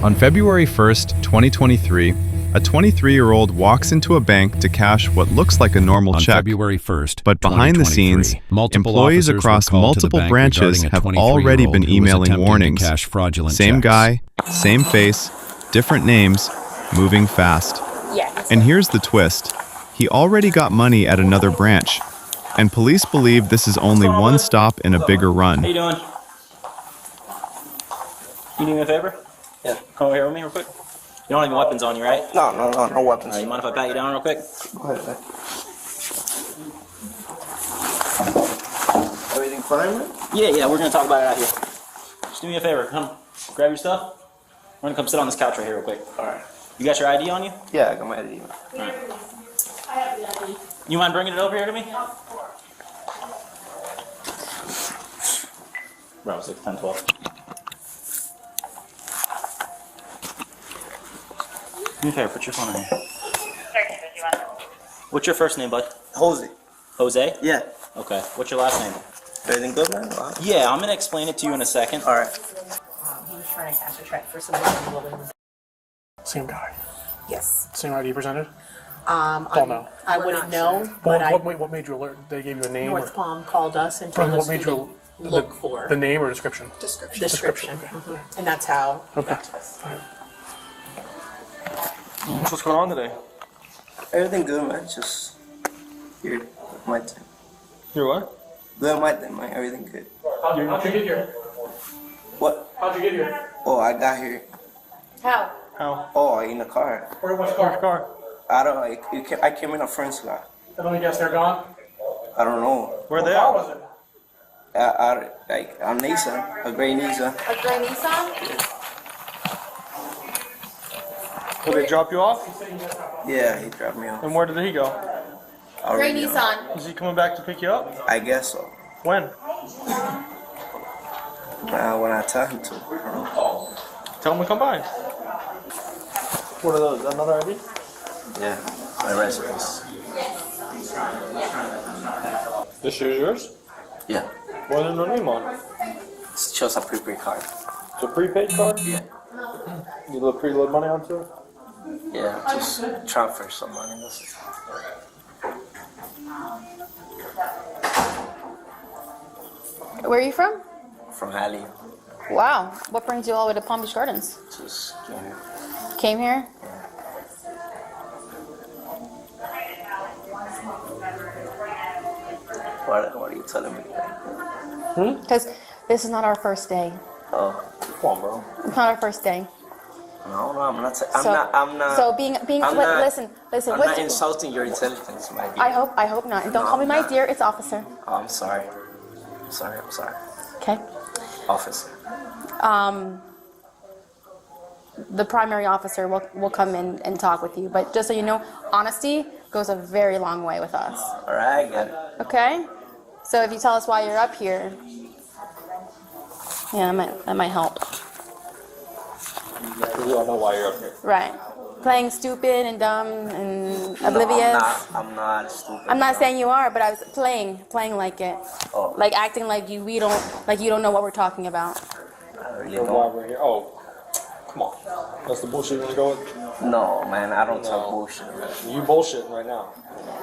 On February 1st, 2023, a 23-year-old walks into a bank to cash what looks like a normal check. February 1st, but behind the scenes, employees across multiple branches have already been emailing warnings. Same guy, same face, different names, moving fast. Yes. And here's the twist. He already got money at another branch, and police believe this is only one stop in a bigger run. How you doing? You need me a favor? Yeah. Come over here with me real quick. You don't have any weapons on you, right? No weapons. Alright, you mind if I pat you down real quick? Go ahead, man. Everything fine, man? Yeah, we're gonna talk about it out here. Just do me a favor, come grab your stuff. We're gonna come sit on this couch right here real quick. Alright. You got your ID on you? Yeah, I got my ID. Alright. You mind bringing it over here to me? Bro, 6, 10, 12. Do me a favor, put your phone in here. What's your first name, bud? Jose. Jose? Yeah. Okay. What's your last name? Everything good, man? Wow. Yeah, I'm gonna explain it to you in a second. Alright. He was trying to cash a check for somebody. Same guy. Yes. Same ID presented? Don't know. I wouldn't know, but What made you alert? They gave you a name? North Palm called us and Or told what us made to you look for the name or description? description. Okay. And that's how he Okay. got to us. What's going on today? Everything good, man. Just here with my team. You're what? Good at my team, man. Everything good. How'd you get here? What? How'd you get here? Oh, I got here. How? How? Oh, in the car. Where was your car? I don't know. I came in a friend's car. And let me guess, they're gone? I don't know. Where they are? Was it? Like a Nissan, a gray Nissan. A gray Nissan? Did they drop you off? Yeah, he dropped me off. And where did he go? Gray Nissan. Is he coming back to pick you up? I guess so. When? When I tell him to. I don't know. Tell him to come by. What are those? Is that another ID? Yeah, my residence. This shoe's yours? Yeah. Why is there no name on it? It's just a prepaid card. It's a prepaid card? Yeah. You preload money onto it? Yeah, just transfer some money. That's it. Where are you from? From Alley. Wow. What brings you all the way to Palm Beach Gardens? Just came here. Came here? What are you telling me? Because this is not our first day. Oh, Come on, bro. It's not our first day. no, I'm not. So- I'm not. So being I'm wait, not- listen. I'm what's not insulting your intelligence, my dear. I hope not. And don't No, call me I'm my not. dear. It's officer. Oh, I'm sorry. I'm sorry. Okay. Officer. The primary officer will come in and talk with you. But just so you know, honesty goes a very long way with us. All right, I got it. Okay. So if you tell us why you're up here, yeah, that might help. We all know why you're up here. Right. Playing stupid and dumb and oblivious. No, I'm not stupid. I'm not saying you are, but I was playing like it, Oh. like acting like you don't know what we're talking about. I really Or why don't. we're here. Oh, come on. That's the bullshit you want to go with? No, man, I don't talk No. bullshit. Man. You bullshitting right now.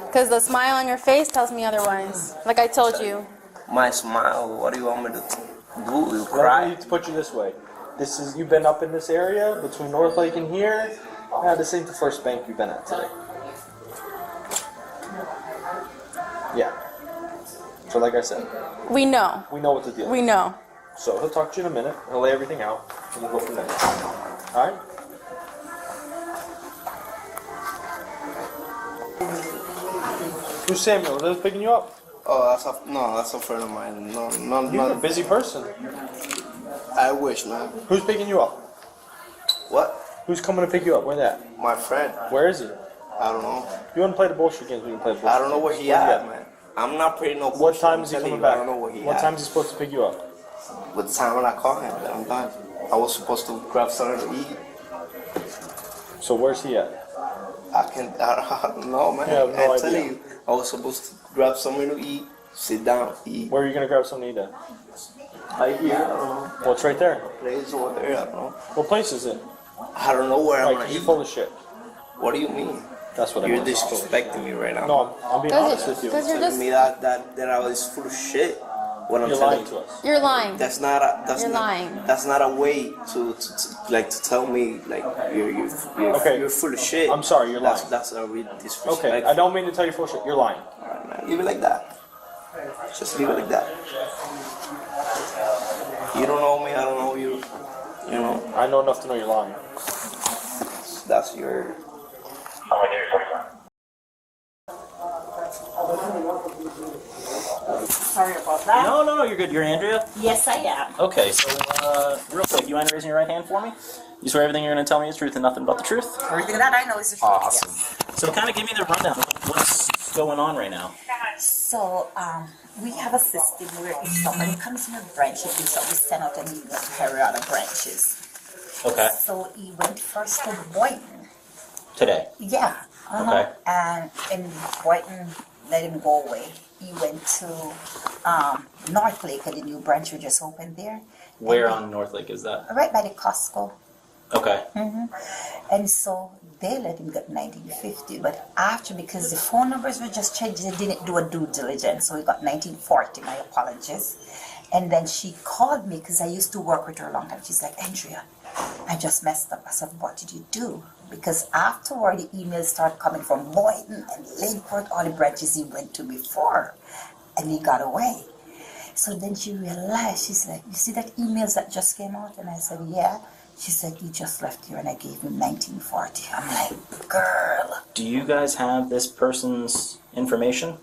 Because the smile on your face tells me otherwise. Like I told you. My smile. What do you want me to do? You Let me cry? put you this way. You've been up in this area between North Lake and here. This ain't the first bank you've been at today. Yeah. So like I said, We know. we know what the deal is. We know. So he'll talk to you in a minute. He'll lay everything out, and we'll go from there. All right? Who's Samuel? Is that picking you up? Oh, that's a friend of mine. No, You're a busy person. I wish, man. Who's picking you up? What? Who's coming to pick you up? Where's that? My friend. Where is he? I don't know. You want to play the bullshit games? We can play the bullshit. I don't know where he at, man. I'm not pretty no. What bullshit. time I'm is he telling coming you, back? I don't know where he What at. time is he supposed to pick you up? With the time when I call him, I'm done. I was supposed to grab something to eat. So where's he at? I don't know, man. You have no I'm telling idea. you, I was supposed to grab something to eat, sit down, eat. Where are you gonna grab something to eat at? Right here, I don't know. Well, it's right there. Place over there, I don't know. What place is it? I don't know where I'm Like, gonna you eat. full of shit. What do you mean? That's what I You're mean. disrespecting me right now. No, I'm being honest with you. Because you're Telling me just, that I was full of shit. What I'm You're telling lying to us. you're lying. That's not a You're lying. That's not a way to like to tell me like Okay. you're full of shit. I'm sorry, you're lying. That's a real disrespect. Okay, I don't mean to tell you full of shit. You're lying. Alright, man, leave it like that. Just leave it like that. You don't know me. I don't know you. You know I know enough to know you're lying. that's your. Sorry about that. No, you're good. You're Andrea? Yes, I am. Okay, so, real quick, you mind raising your right hand for me? You swear everything you're going to tell me is truth and nothing but the truth? Everything that I know is the truth. Awesome. Yes. So kind of give me the rundown of what's going on right now. So, we have a system where if somebody comes in a branch, we send out an email to carry out the branches. Okay. So he went first to Boynton. Today. Yeah. Okay. And in Boynton, let him go away. He went to North Lake, the new branch we just opened there. Where on North Lake is that? Right by the Costco. Okay. And so they let him get 1950, but after, because the phone numbers were just changed, they didn't do a due diligence, so he got 1940, my apologies. And then she called me, because I used to work with her a long time. She's like, Andrea, I just messed up. I said, what did you do? Because afterward, the emails started coming from Boynton and Lakeport, all the branches he went to before, and he got away. So then she realized, she's like, you see that emails that just came out? And I said, yeah. She said, you just left here, and I gave him 1940. I'm like, girl. Do you guys have this person's information?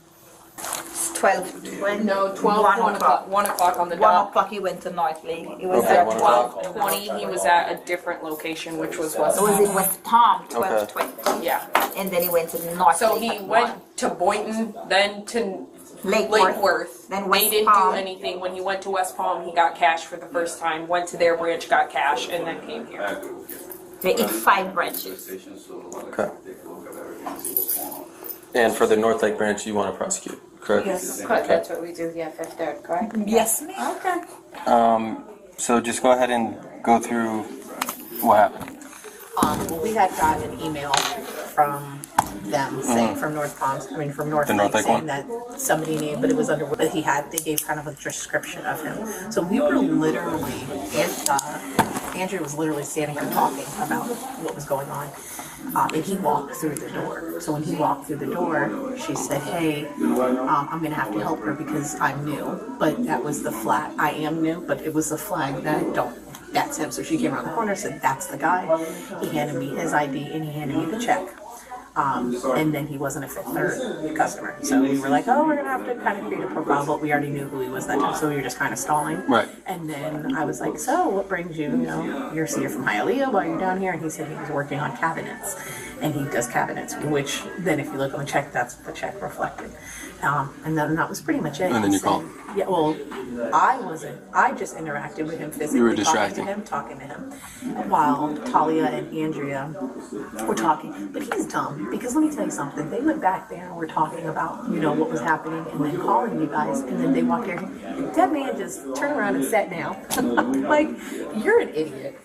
12, No, 12, 1 o'clock. 1 o'clock on the 1 dot. o'clock he went to North Lake. It was Okay, at 1 12:20, he was at a different location, which was West It was Palm. in West Palm, 12:20. Yeah. And then he went to North So Lake. he at went 1. to Boynton, then to Lake Lake Worth. Worth. Then They West didn't Palm. do anything. When he went to West Palm, he got cash for the first time, went to their branch, got cash, and then came here. They eat 5 branches. Okay. And for the North Lake branch, you want to prosecute, correct? Yes. Correct, that's what we do, yeah, Fifth Third, correct? Yes, ma'am. Okay. So just go ahead and go through what happened. Well, we had got an email from them saying from North Palms, from North The Lake, North Lake saying one? that somebody named, but it was under, but they gave kind of a description of him. So we were literally, Andrew was literally standing here talking about what was going on. And he walked through the door. So when he walked through the door, she said, hey, I'm going to have to help her because I'm new. But that was the flag. I am new, but it was the flag that that's him. So she came around the corner, said, that's the guy. He handed me his ID and he handed me the check. And then he wasn't a Fifth Third customer. So we were like, oh, we're going to have to kind of create a profile, but we already knew who he was that time. So we were just kind of stalling. Right. And then I was like, so what brings you, you're from Hialeah, why are you down here? And he said he was working on cabinets. And he does cabinets, which then if you look on the check, that's what the check reflected. And then that was pretty much it. And then He you said- called. Yeah, well, I just interacted with him physically. You were distracting. Talking to him, while Talia and Andrea were talking. But he's dumb, because let me tell you something. They went back there and were talking about, what was happening, and then calling you guys, and then they walked there. That man just turned around and sat down. Like, you're an idiot.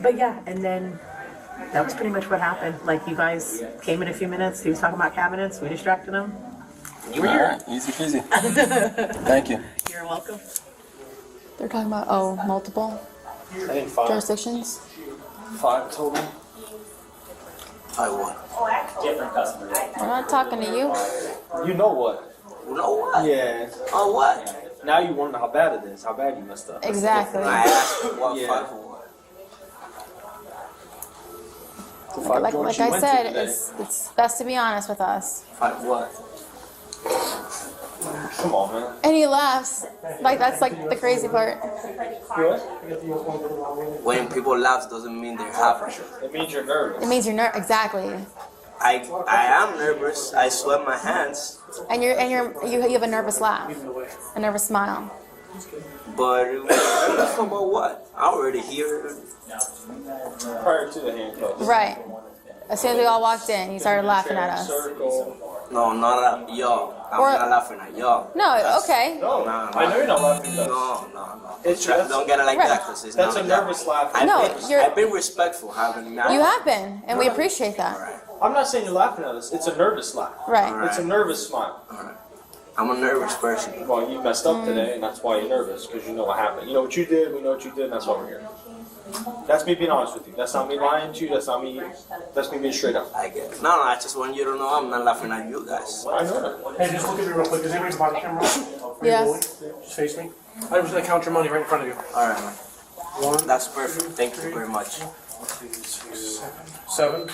But yeah, and then that was pretty much what happened. Like, you guys came in a few minutes. He was talking about cabinets. We distracted him. All right, easy peasy. Thank you. You're welcome. They're talking about, multiple I think 5. jurisdictions? 5 total. I what? Different customers. We're not talking to you. You know what? You know what? Yeah. Oh what? Now you wonder how bad it is, how bad you messed up. Exactly. I asked you what Yeah. 5 or what? Like I said, it's best to be honest with us. 5 what? Come on, man. And he laughs. Like, that's like the crazy part. When people laugh doesn't mean they're happy. It means you're nervous. It means you're exactly. I am nervous. I sweat my hands. And you have a nervous laugh. A nervous smile. But nervous about what? I already hear. Prior to the handcuffs. Right. As soon as we all walked in, he started laughing at us. Circle. No, not at y'all. I'm not laughing at y'all. No, okay. No, No, I know you're not laughing at us. No. It's Don't get it like Right. that, because it's That's not a like nervous that. laugh. I've been respectful, haven't I? You have been, and we appreciate that. I'm not saying you're laughing at us. It's a nervous laugh. Right. It's a nervous smile. I'm a nervous person. Well, you messed up today, and that's why you're nervous, because you know what happened. You know what you did, we know what you did, and that's why we're here. That's me being honest with you. That's not me lying to you, that's me being straight up. I guess. No, I just want you to know I'm not laughing at you guys. I know that. Hey, just look at me real quick. Does anybody have a body camera? Yes. Just face me. I'm just gonna count your money right in front of you. All right, man. That's perfect. Thank you very much. 7.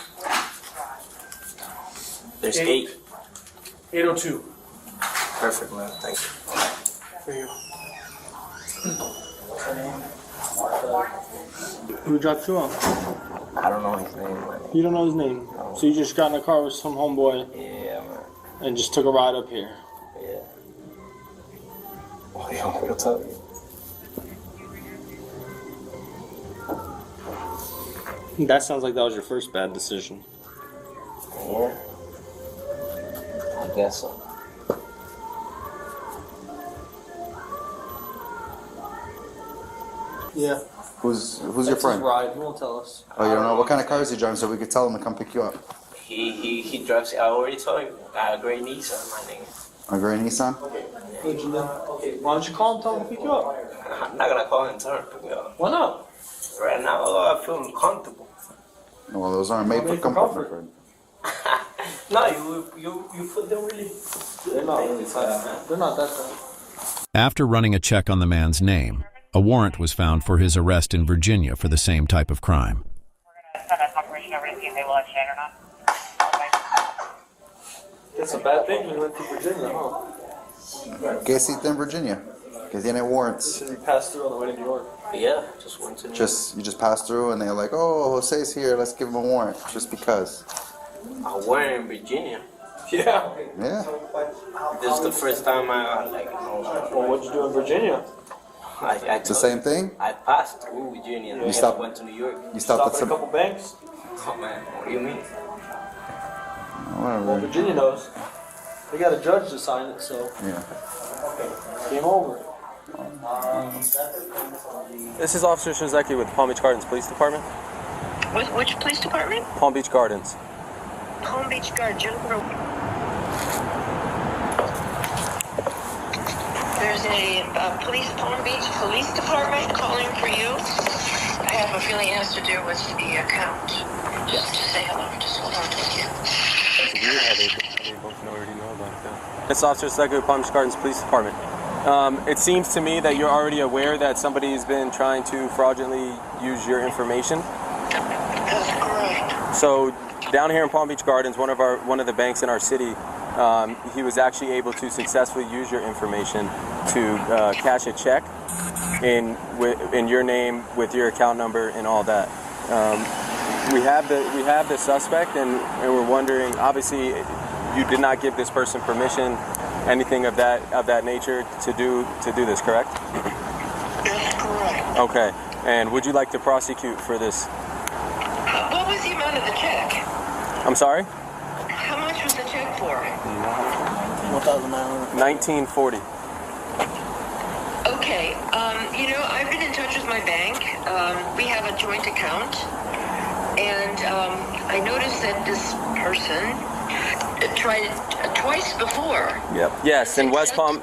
There's 8. 802. Perfect, man. Thank you. There you go. Who dropped you off? I don't know his name, man. You don't know his name. So you just got in a car with some homeboy Yeah, man. and just took a ride up here. Yeah. Oh, yeah, what's up? That sounds like that was your first bad decision. Yeah. I guess so. Yeah. Who's your friend? Ride. He won't tell us. Oh, you don't know what kind of car is he driving, so we could tell him to come pick you up. He drives. I already told you. A gray Nissan, my name. A gray Nissan. Okay. Why don't you call him? Tell him to pick you up. I'm not gonna call him and tell him to pick me up. Why not? Right now, I feel uncomfortable. Well, those aren't made for comfort, my friend. No, you put them really. They're not really tight, man. They're not that tight. After running a check on the man's name, a warrant was found for his arrest in Virginia for the same type of crime. It's a bad thing we went to Virginia, huh? ¿Qué hiciste en Virginia? Que tiene warrants. You passed through on the way to New York. Yeah, just went to. You just passed through and they're like, oh, Jose's here, let's give him a warrant, just because. I went in Virginia. Yeah. Yeah. This is the first time I Well, what'd you do in Virginia? It's the same thing? I passed through Virginia and stopped- went to New York. You stopped at a some. couple banks? Oh man, what do you mean? Well, Whatever. Virginia knows. They got a judge to sign it, so Yeah. game over. This is Officer Shizeki with Palm Beach Gardens Police Department. Which police department? Palm Beach Gardens. Palm Beach Guard. There's a Palm Beach Police Department calling for you. I have a feeling it has to do with the account. Just say hello. Just hold on to it. It's weird how they both already know about it. It's Officer Shizeki with Palm Beach Gardens Police Department. It seems to me that you're already aware that somebody's been trying to fraudulently use your information. That's correct. So down here in Palm Beach Gardens, one of the banks in our city, he was actually able to successfully use your information to cash a check in your name with your account number and all that. We have the suspect, and we're wondering. Obviously, you did not give this person permission, anything of that nature to do this, correct? That's correct. Okay. And would you like to prosecute for this? What was the amount of the check? I'm sorry? How much was the check for? 1940. Okay. I've been in touch with my bank. We have a joint account, and I noticed that this person tried it twice before. Yep. Yes, in West Palm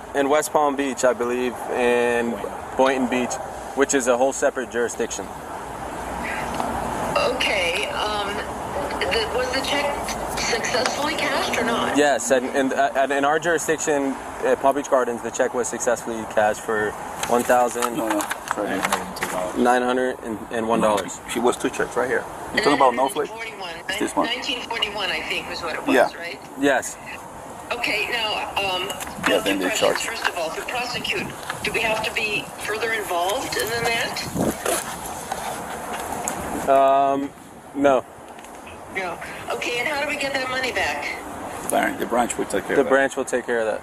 Beach, I believe, and Boynton Beach, which is a whole separate jurisdiction. Okay. Was the check successfully cashed or not? Yes, and in our jurisdiction, at Palm Beach Gardens, the check was successfully cashed for $1,901. She was 2 checks right here. You talking about Snowflake? It's this one. 1941, I think, was what it was, Yeah. right? Yes. Okay, now, Yeah, then they charge. First of all, to prosecute, do we have to be further involved than that? No. No. Okay, and how do we get that money back? The branch will take care The of that. branch will take care of that.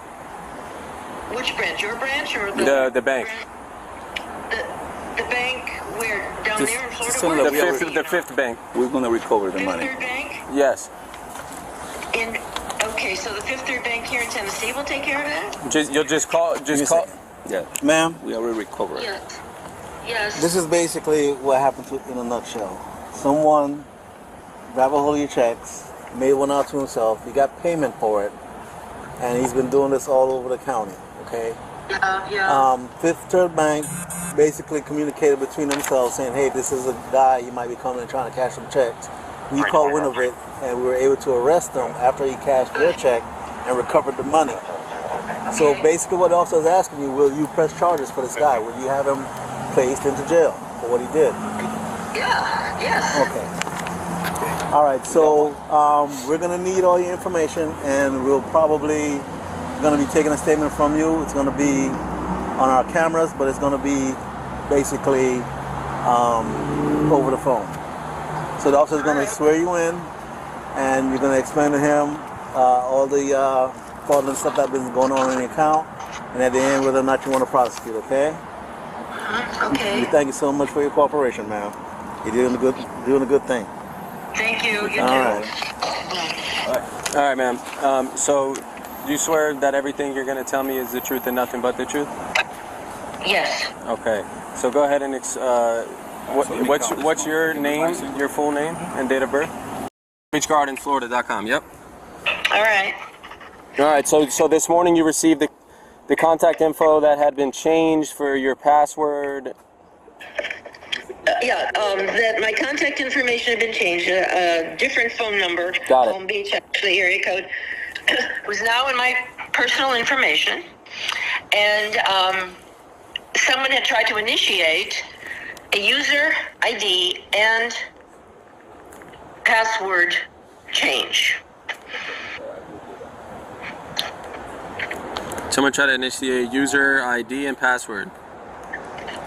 Which branch? Your branch or the... The bank. The bank where? Down there in Florida? tell them that The fifth bank. We're going to recover the Fifth money. Third Bank? Yes. Okay, Okay, so the Fifth Third Bank here in Tennessee will take care of that? You'll just call. Yeah. Ma'am, We already recovered. Yes. Yes. This is basically what happened in a nutshell. Someone grabbed a hold of your checks, made one out to himself, he got payment for it, and he's been doing this all over the county, okay? Yeah. Fifth Third Bank basically communicated between themselves saying, hey, this is a guy, you might be coming and trying to cash some checks. We caught wind of it, and we were able to arrest him after he cashed their check and recovered the money. So basically what the officer is asking you, will you press charges for this guy? Will you have him placed into jail for what he did? Yeah, yes. Okay. All right, so we're going to need all your information, and we'll probably going to be taking a statement from you. It's going to be on our cameras, but it's going to be basically over the phone. So the officer is going to swear you in, and you're going to explain to him all the fraudulent stuff that's been going on in the account, and at the end whether or not you want to prosecute, okay? Okay. We thank you so much for your cooperation, ma'am. You're doing a good thing. Thank you. You All too. right. All right, ma'am. So you swear that everything you're going to tell me is the truth and nothing but the truth? Yes. Okay. So go ahead and what's your name, your full name, and date of birth? BeachGardensFlorida.com. Yep. All right. All right. So this morning you received the contact info that had been changed for your password. That my contact information had been changed. A different phone number. Got it. Palm Beach, actually, area code was now in my personal information, and someone had tried to initiate a user ID and password change. Someone tried to initiate user ID and password.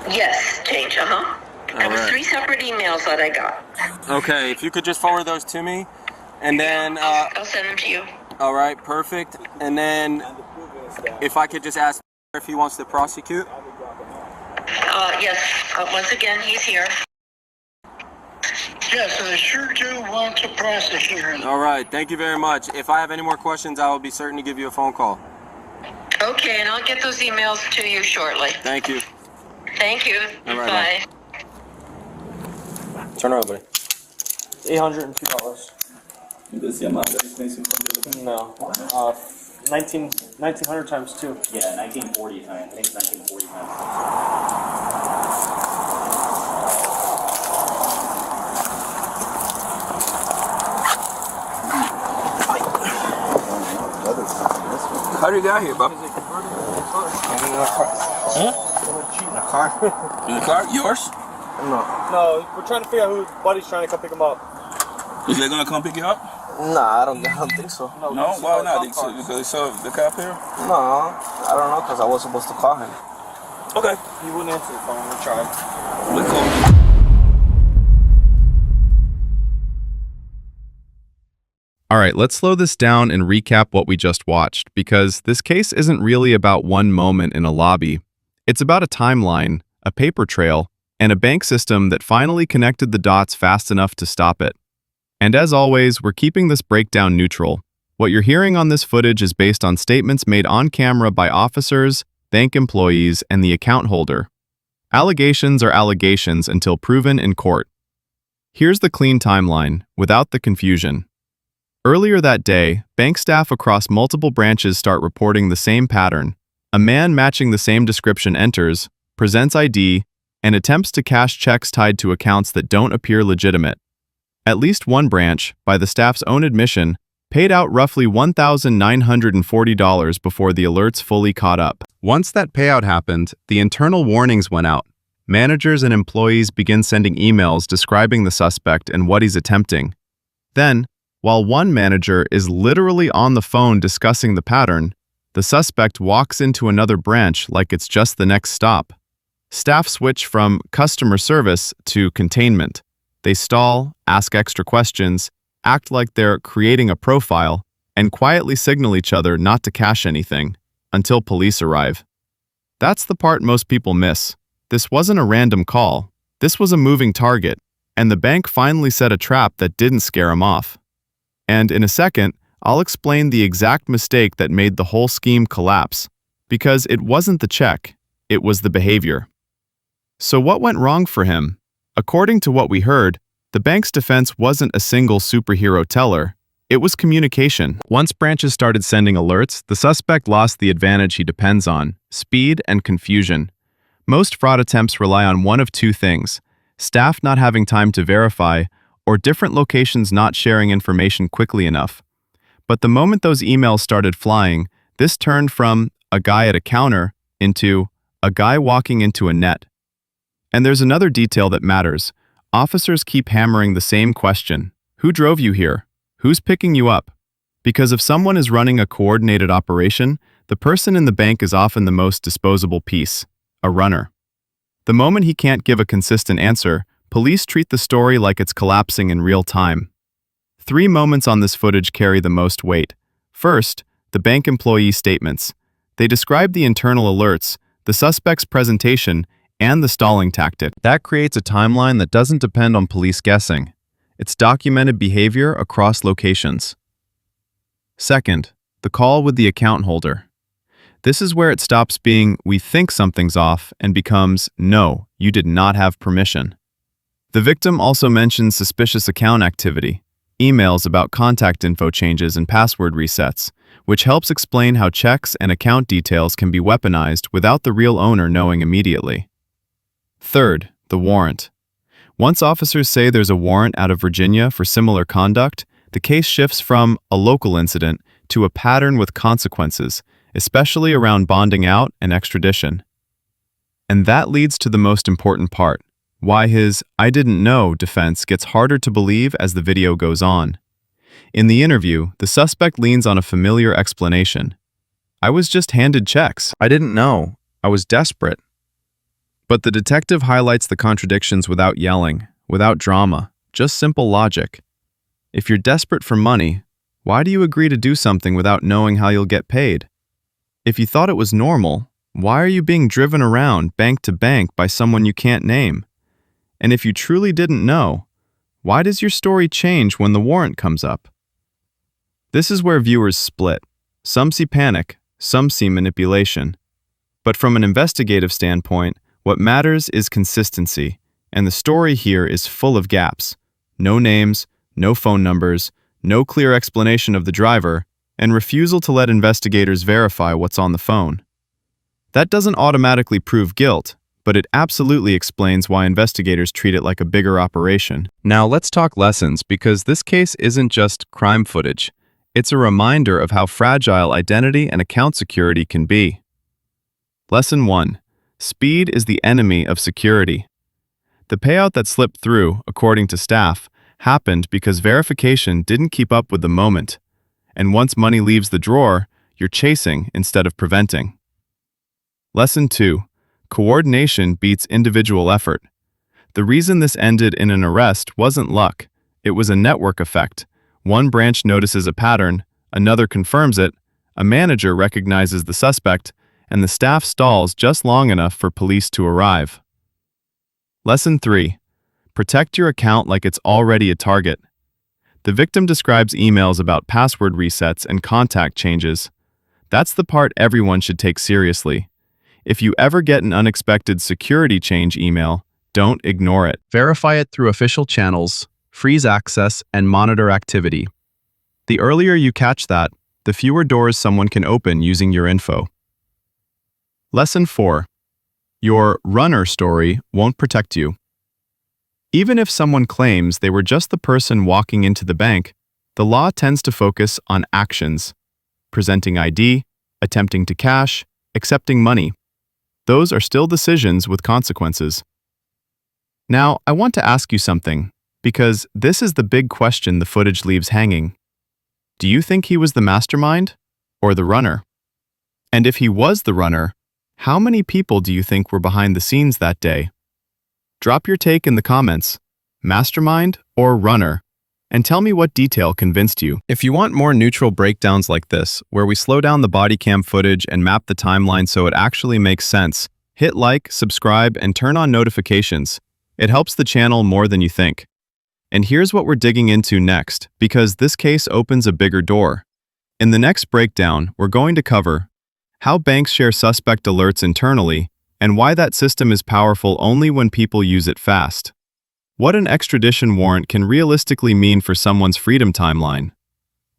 Yes, change. There was 3 separate emails that I got. Okay, if you could just forward those to me, and then I'll send them to you. all right, perfect. And then if I could just ask if he wants to prosecute. Yes. Once again, he's here. Yes, I sure do want to prosecute. All right, thank you very much. If I have any more questions, I will be certain to give you a phone call. Okay, and I'll get those emails to you shortly. Thank you. Thank you. All right, Bye. Turn around, buddy. $802. This amount that is missing from the No. 1900 times 2. Yeah, 1940 times. I think it's 1940 times. How do you get here, Bob? In a car. In the car? Yours? No, we're trying to figure out who Buddy's trying to come pick him up. Is they gonna come pick you up? Nah, I don't think so. No? Why not? Because they saw the cop here? No, I don't know, because I was supposed to call him. Okay. He wouldn't answer the phone. We tried. We call. All right, let's slow this down and recap what we just watched, because this case isn't really about one moment in a lobby. It's about a timeline, a paper trail, and a bank system that finally connected the dots fast enough to stop it. And as always, we're keeping this breakdown neutral. What you're hearing on this footage is based on statements made on camera by officers, bank employees, and the account holder. Allegations are allegations until proven in court. Here's the clean timeline, without the confusion. Earlier that day, bank staff across multiple branches start reporting the same pattern. A man matching the same description enters, presents ID, and attempts to cash checks tied to accounts that don't appear legitimate. At least one branch, by the staff's own admission, paid out roughly $1,940 before the alerts fully caught up. Once that payout happened, the internal warnings went out. Managers and employees begin sending emails describing the suspect and what he's attempting. Then, while one manager is literally on the phone discussing the pattern, the suspect walks into another branch like it's just the next stop. Staff switch from customer service to containment. They stall, ask extra questions, act like they're creating a profile, and quietly signal each other not to cash anything, until police arrive. That's the part most people miss. This wasn't a random call. This was a moving target, and the bank finally set a trap that didn't scare him off. And in a second, I'll explain the exact mistake that made the whole scheme collapse, because it wasn't the check, it was the behavior. So what went wrong for him? According to what we heard, the bank's defense wasn't a single superhero teller, it was communication. Once branches started sending alerts, the suspect lost the advantage he depends on: speed and confusion. Most fraud attempts rely on one of two things: staff not having time to verify, or different locations not sharing information quickly enough. But the moment those emails started flying, this turned from a guy at a counter into a guy walking into a net. And there's another detail that matters. Officers keep hammering the same question: who drove you here? Who's picking you up? Because if someone is running a coordinated operation, the person in the bank is often the most disposable piece, a runner. The moment he can't give a consistent answer, police treat the story like it's collapsing in real time. 3 moments on this footage carry the most weight. First, the bank employee statements. They describe the internal alerts, the suspect's presentation, and the stalling tactic. That creates a timeline that doesn't depend on police guessing. It's documented behavior across locations. Second, the call with the account holder. This is where it stops being "we think something's off" and becomes "no, you did not have permission." The victim also mentions suspicious account activity, emails about contact info changes and password resets, which helps explain how checks and account details can be weaponized without the real owner knowing immediately. Third, the warrant. Once officers say there's a warrant out of Virginia for similar conduct, the case shifts from a local incident to a pattern with consequences, especially around bonding out and extradition. And that leads to the most important part: why his "I didn't know" defense gets harder to believe as the video goes on. In the interview, the suspect leans on a familiar explanation. "I was just handed checks. I didn't know. I was desperate." But the detective highlights the contradictions without yelling, without drama, just simple logic. If you're desperate for money, why do you agree to do something without knowing how you'll get paid? If you thought it was normal, why are you being driven around bank to bank by someone you can't name? And if you truly didn't know, why does your story change when the warrant comes up? This is where viewers split. Some see panic, some see manipulation. But from an investigative standpoint, what matters is consistency, and the story here is full of gaps. No names, no phone numbers, no clear explanation of the driver, and refusal to let investigators verify what's on the phone. That doesn't automatically prove guilt, but it absolutely explains why investigators treat it like a bigger operation. Now let's talk lessons, because this case isn't just crime footage. It's a reminder of how fragile identity and account security can be. Lesson 1. Speed is the enemy of security. The payout that slipped through, according to staff, happened because verification didn't keep up with the moment. And once money leaves the drawer, you're chasing instead of preventing. Lesson 2. Coordination beats individual effort. The reason this ended in an arrest wasn't luck. It was a network effect. One branch notices a pattern, another confirms it, a manager recognizes the suspect, and the staff stalls just long enough for police to arrive. Lesson 3. Protect your account like it's already a target. The victim describes emails about password resets and contact changes. That's the part everyone should take seriously. If you ever get an unexpected security change email, don't ignore it. Verify it through official channels, freeze access, and monitor activity. The earlier you catch that, the fewer doors someone can open using your info. Lesson 4. Your runner story won't protect you. Even if someone claims they were just the person walking into the bank, the law tends to focus on actions: presenting ID, attempting to cash, accepting money. Those are still decisions with consequences. Now, I want to ask you something, because this is the big question the footage leaves hanging. Do you think he was the mastermind or the runner? And if he was the runner, how many people do you think were behind the scenes that day? Drop your take in the comments, mastermind or runner, and tell me what detail convinced you. If you want more neutral breakdowns like this, where we slow down the body cam footage and map the timeline so it actually makes sense, hit like, subscribe, and turn on notifications. It helps the channel more than you think. And here's what we're digging into next, because this case opens a bigger door. In the next breakdown, we're going to cover how banks share suspect alerts internally and why that system is powerful only when people use it fast. What an extradition warrant can realistically mean for someone's freedom timeline.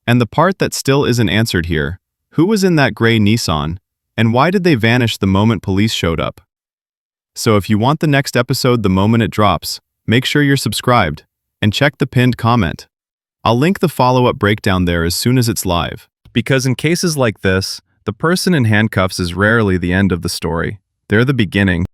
And the part that still isn't answered here, who was in that gray Nissan, and why did they vanish the moment police showed up? So if you want the next episode the moment it drops, make sure you're subscribed, and check the pinned comment. I'll link the follow-up breakdown there as soon as it's live. Because in cases like this, the person in handcuffs is rarely the end of the story. They're the beginning.